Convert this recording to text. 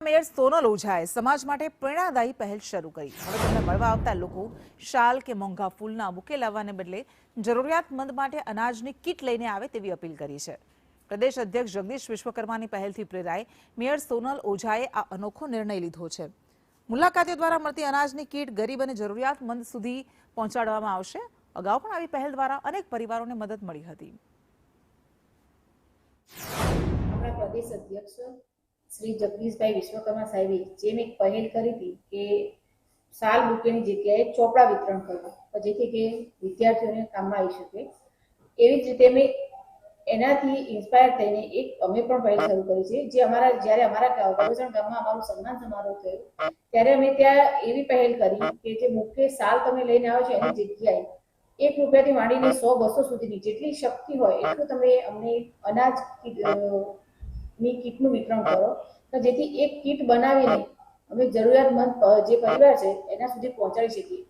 Mayor Sonal ઓઝાએ સમાજ માટે પ્રેરણાદાયી પહેલ શરૂ કરી। હવે તેમને મળવા આવતા લોકો શાલ કે મોંઘા ફૂલના બુકે લાવવાને બદલે જરૂરિયાતમંદ માટે અનાજની કીટ લઈને આવે તેવી અપીલ કરી છે। પ્રદેશ અધ્યક્ષ જગદીશ વિશ્વકર્માની પહેલથી પ્રેરાઈ મેયર સોનલ ઓઝાએ આ અનોખો નિર્ણય લીધો છે। મુલાકાતીઓ દ્વારા મળતી અનાજની કીટ ગરીબ અને જરૂરિયાતમંદ સુધી પહોંચાડવામાં આવશે। અગાઉ પણ આવી પહેલ દ્વારા અનેક પરિવારોને મદદ મળી હતી। આપણા પ્રદેશ અધ્યક્ષ શ્રી જગદીશભાઈ વિશ્વકર્મા સાહેબે જેમ એક પહેલ કરી હતી કે શાલ બુકેની જગ્યાએ ચોપડા વિતરણ કરવા, જેથી કે વિદ્યાર્થીઓને કામમાં આવી શકે। એવી જ રીતે મેં એનાથી ઇન્સ્પાયર થઈને અમે પણ પહેલ શરૂ કરી છે। જ્યારે અમારા ગઢોસણ ગામમાં અમારું સન્માન સમારોહ થયો ત્યારે અમે ત્યાં એવી પહેલ કરી કે જે બુકે શાલ તમે લઈને આવો છો એની જગ્યાએ ₹1 માંડીને 100-200 સુધીની જેટલી શક્તિ હોય એટલું તમે અમને અનાજ ની કીટનું વિતરણ કરો, તો જેથી એક કીટ બનાવીને અમે જરૂરિયાતમંદ જે પરિવાર છે એના સુધી પહોંચાડી શકીએ।